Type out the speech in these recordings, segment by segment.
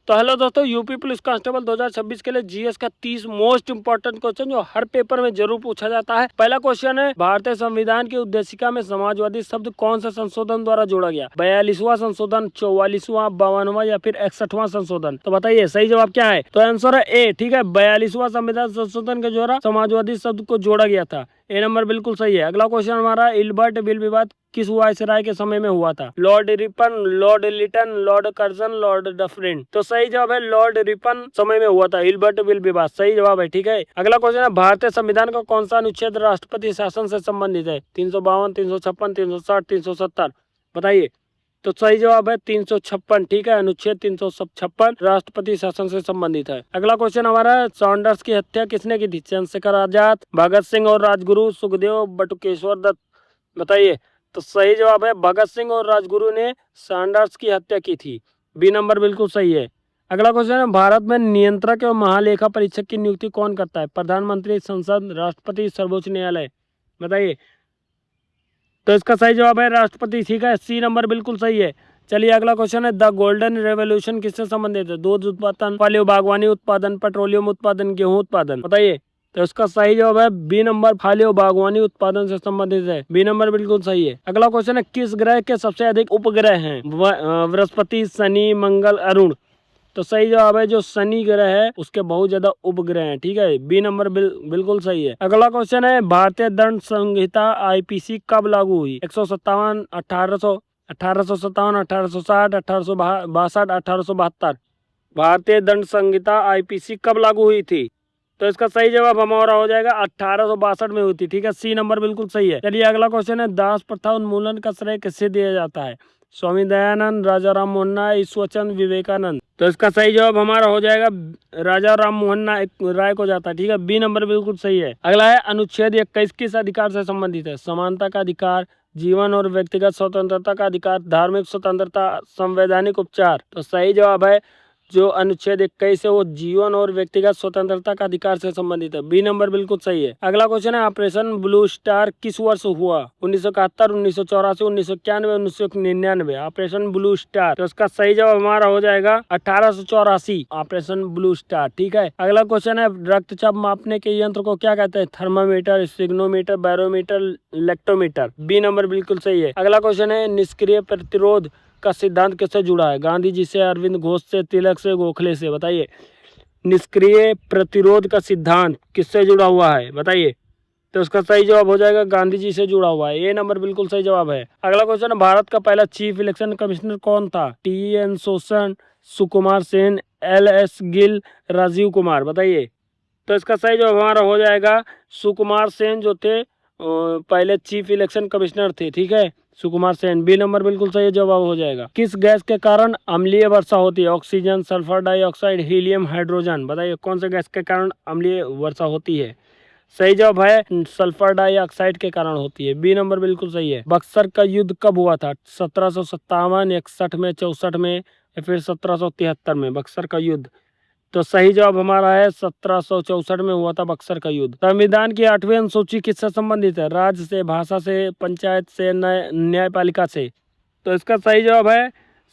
तो हेलो दोस्तों, UP police constable 2026 के लिए जीएस का 30 मोस्ट इंपोर्टेंट क्वेश्चन जो हर पेपर में जरूर पूछा जाता है। पहला क्वेश्चन है, भारतीय संविधान की उद्देशिका में समाजवादी शब्द कौन सा संशोधन द्वारा जोड़ा गया? 42वां संशोधन, 44वां, 52वां या फिर 61वां संशोधन? तो बताइए सही जवाब क्या है? तो आंसर है ए। ठीक है, 42वां संविधान संशोधन के द्वारा समाजवादी शब्द को जोड़ा गया था। ए नंबर बिल्कुल सही है। अगला क्वेश्चन हमारा, इल्बर्ट बिल विवाद किस वायसराय के समय में हुआ था? Lord Ripon, Lord Lytton, Lord Curzon, Lord Dufferin? तो सही जवाब है लॉर्ड रिपन समय में हुआ था इल्बर्ट बिल विवाद। सही जवाब है। ठीक है, अगला क्वेश्चन है, भारतीय संविधान का कौन सा अनुच्छेद राष्ट्रपति शासन से संबंधित है? 352, 356, 360, 370? बताइए। तो सही जवाब है 356। ठीक है, अनुच्छेद 356 राष्ट्रपति शासन से संबंधित है। अगला क्वेश्चन हमारा, सॉन्डर्स की हत्या किसने की थी? चंद्रशेखर आजाद, भगत सिंह और राजगुरु, सुखदेव, बटुकेश्वर दत्त? बताइए। तो सही जवाब है भगत सिंह और राजगुरु ने सॉन्डर्स की हत्या की थी। बी नंबर बिल्कुल सही है। अगला क्वेश्चन है, भारत में नियंत्रक एवं महालेखा परीक्षक की नियुक्ति कौन करता है? प्रधानमंत्री, संसद, राष्ट्रपति, सर्वोच्च न्यायालय? बताइए। तो इसका सही जवाब है राष्ट्रपति। ठीक है, सी नंबर बिल्कुल सही है। चलिए अगला क्वेश्चन है, द गोल्डन रेवोल्यूशन किससे संबंधित है? दूध उत्पादन, फल बागवानी उत्पादन, पेट्रोलियम उत्पादन, गेहूं उत्पादन? बताइए। तो इसका सही जवाब है बी नंबर, फल बागवानी उत्पादन से संबंधित है। बी नंबर बिल्कुल सही है। अगला क्वेश्चन है, किस ग्रह के सबसे अधिक उपग्रह हैं? बृहस्पति, शनि, मंगल, अरुण? तो सही जवाब है जो शनि ग्रह है उसके बहुत ज्यादा उपग्रह हैं। ठीक है, बी नंबर बिल्कुल सही है। अगला क्वेश्चन है, भारतीय दंड संहिता आईपीसी कब लागू हुई? 157, 1800, 1857, 1860, 1862, 1872? भारतीय दंड संहिता आईपीसी कब लागू हुई थी? तो इसका सही जवाब हमारा हो जाएगा 1862 में हुई थी। ठीक है, सी नंबर बिल्कुल सही है। चलिए अगला क्वेश्चन है, दास प्रथा उन्मूलन का श्रेय किससे दिया जाता है? स्वामी दयानंद, राजा राम मोहन राय, ईश्वरचंद, विवेकानंद? तो इसका सही जवाब हमारा हो जाएगा राजा राम मोहन राय को जाता है। ठीक है, बी नंबर बिल्कुल सही है। अगला है, अनुच्छेद 21 किस अधिकार से संबंधित है? समानता का अधिकार, जीवन और व्यक्तिगत स्वतंत्रता का अधिकार, धार्मिक स्वतंत्रता, संवैधानिक उपचार? तो सही जवाब है जो अनुच्छेद 21 है वो जीवन और व्यक्तिगत स्वतंत्रता का अधिकार से संबंधित है। बी नंबर बिल्कुल सही है। अगला क्वेश्चन है, ऑपरेशन ब्लू स्टार किस वर्ष हुआ? 1971, 1984, 1991, 1999? Operation blue star. तो इसका सही जवाब हमारा हो जाएगा 1884, ऑपरेशन ब्लू स्टार। ठीक है, अगला क्वेश्चन है, रक्तचाप मापने के यंत्र को क्या कहते हैं? थर्मामीटर, सिग्नोमीटर, बैरोमीटर, लेक्टोमीटर? बी नंबर बिल्कुल सही है। अगला क्वेश्चन है, निष्क्रिय प्रतिरोध का सिद्धांत किससे जुड़ा है? गांधी जी से, अरविंद घोष से, तिलक से, गोखले से? बताइए। निष्क्रिय प्रतिरोध का सिद्धांत किससे जुड़ा हुआ है? बताइए। तो उसका सही जवाब हो जाएगा गांधी जी से जुड़ा हुआ है। ए नंबर बिल्कुल सही जवाब है। अगला क्वेश्चन है, भारत का पहला चीफ इलेक्शन कमिश्नर कौन था? टी.एन. शोषण, सुकुमार सेन, एल.एस. गिल, राजीव कुमार? बताइए। तो इसका सही जवाब हमारा हो जाएगा सुकुमार सेन जो थे पहले चीफ इलेक्शन कमिश्नर थे। ठीक है, सुकुमार सेन। बी नंबर बिल्कुल सही जवाब हो जाएगा। किस गैस के कारण अम्लीय वर्षा होती है? Oxygen, sulphur dioxide, helium, hydrogen? बताइए कौन से गैस के कारण अम्लीय वर्षा होती है? सही जवाब है सल्फर डाइऑक्साइड के कारण होती है। बी नंबर बिल्कुल सही है। बक्सर का युद्ध कब हुआ था? 1757, 61 में, 64 में या फिर 1773 में? बक्सर का युद्ध। तो सही जवाब हमारा है 1764 में हुआ था बक्सर का युद्ध। संविधान की 8वीं अनुसूची किससे संबंधित है? राज्य से, भाषा से, पंचायत से, न्यायपालिका से? तो इसका सही जवाब है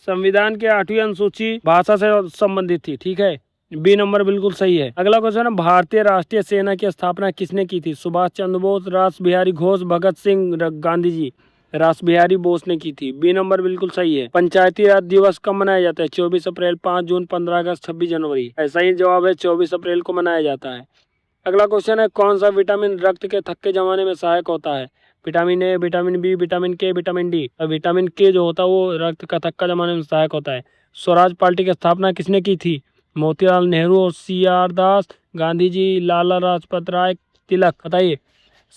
संविधान की 8वीं अनुसूची भाषा से संबंधित थी। ठीक है, बी नंबर बिल्कुल सही है। अगला क्वेश्चन है, भारतीय राष्ट्रीय सेना की स्थापना किसने की थी? सुभाष चंद्र बोस, रास बिहारी घोष, भगत सिंह, गांधी जी? रास बिहारी बोस ने की थी। बी नंबर बिल्कुल सही है। पंचायती राज दिवस कब मनाया जाता है? 24 अप्रैल, 5 जून, 15 अगस्त, 26 जनवरी? ऐसा ही जवाब है 24 अप्रैल को मनाया जाता है। अगला क्वेश्चन है, कौन सा विटामिन रक्त के थक्के जमाने में सहायक होता है? Vitamin A, vitamin B, vitamin K, vitamin D? और विटामिन के जो होता है वो रक्त का थक्का जमाने में सहायक होता है। स्वराज पार्टी की स्थापना किसने की थी? मोतीलाल नेहरू और सी.आर. दास, गांधी जी, लाला लाजपत राय, तिलक? बताइए।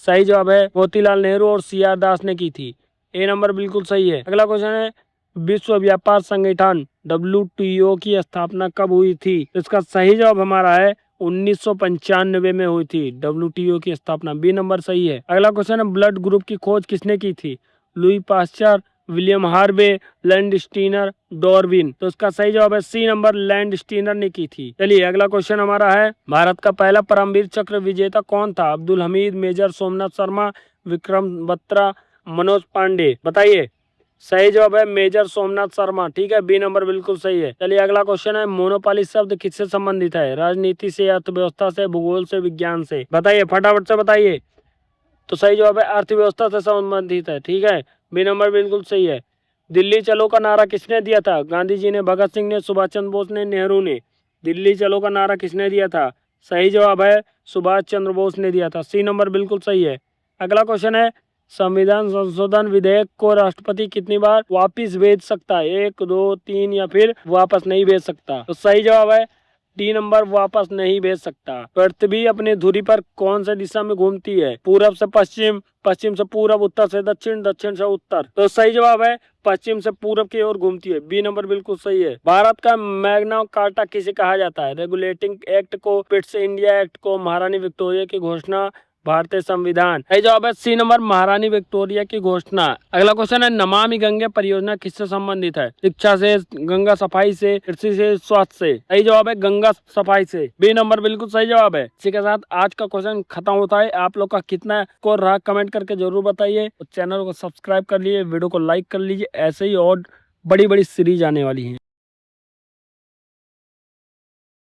सही जवाब है मोतीलाल नेहरू और सी.आर. दास ने की थी। ए नंबर बिल्कुल सही है। अगला क्वेश्चन है, विश्व व्यापार संगठन WTO की स्थापना कब हुई थी? इसका सही जवाब हमारा है 1995 में हुई थी WTO की स्थापना। बी नंबर सही है। अगला क्वेश्चन है, ब्लड ग्रुप की खोज किसने की थी? Louis Pasteur, William Harvey, land Steiner, Darwin? तो इसका सही जवाब है सी नंबर, लैंड स्टीनर ने की थी। चलिए अगला क्वेश्चन हमारा है, भारत का पहला परमवीर चक्र विजेता कौन था? अब्दुल हमीद, मेजर सोमनाथ शर्मा, विक्रम बत्रा, मनोज पांडे? बताइए। सही जवाब है मेजर सोमनाथ शर्मा। ठीक है, बी नंबर बिल्कुल सही है। चलिए अगला क्वेश्चन है, मोनोपोली शब्द किससे संबंधित है? राजनीति से, अर्थव्यवस्था से, भूगोल से, विज्ञान से? बताइए फटाफट से बताइए। तो सही जवाब है अर्थव्यवस्था से संबंधित है। ठीक है, बी नंबर बिल्कुल सही है। दिल्ली चलो का नारा किसने दिया था? गांधी जी ने, भगत सिंह ने, सुभाष चंद्र बोस ने, नेहरू ने? दिल्ली चलो का नारा किसने दिया था? सही जवाब है सुभाष चंद्र बोस ने दिया था। सी नंबर बिल्कुल सही है। अगला क्वेश्चन है, संविधान संशोधन विधेयक को राष्ट्रपति कितनी बार वापिस भेज सकता है? 1, 2, 3 या फिर वापस नहीं भेज सकता? तो सही जवाब है डी नंबर, वापस नहीं भेज सकता। पृथ्वी अपनी धुरी पर कौन सी दिशा में घूमती है? पूरब से पश्चिम, पश्चिम से पूरब, उत्तर से दक्षिण, दक्षिण से उत्तर? तो सही जवाब है पश्चिम से पूरब की ओर घूमती है। बी नंबर बिल्कुल सही है। भारत का मैग्ना कार्टा किसे कहा जाता है? रेगुलेटिंग एक्ट को, पिट्स इंडिया एक्ट को, महारानी विक्टोरिया की घोषणा, भारतीय संविधान? सही जवाब है सी नंबर, महारानी विक्टोरिया की घोषणा। अगला क्वेश्चन है, नमामि गंगे परियोजना किससे संबंधित है? शिक्षा से, गंगा सफाई से, कृषि से, स्वास्थ्य से? सही जवाब है गंगा सफाई से। बी नंबर बिल्कुल सही जवाब है। इसी के साथ आज का क्वेश्चन खत्म होता है। आप लोग का कितना स्कोर रहा कमेंट करके जरूर बताइए। चैनल को सब्सक्राइब कर लीजिए, वीडियो को लाइक कर लीजिए। ऐसे ही और बड़ी बड़ी सीरीज आने वाली है।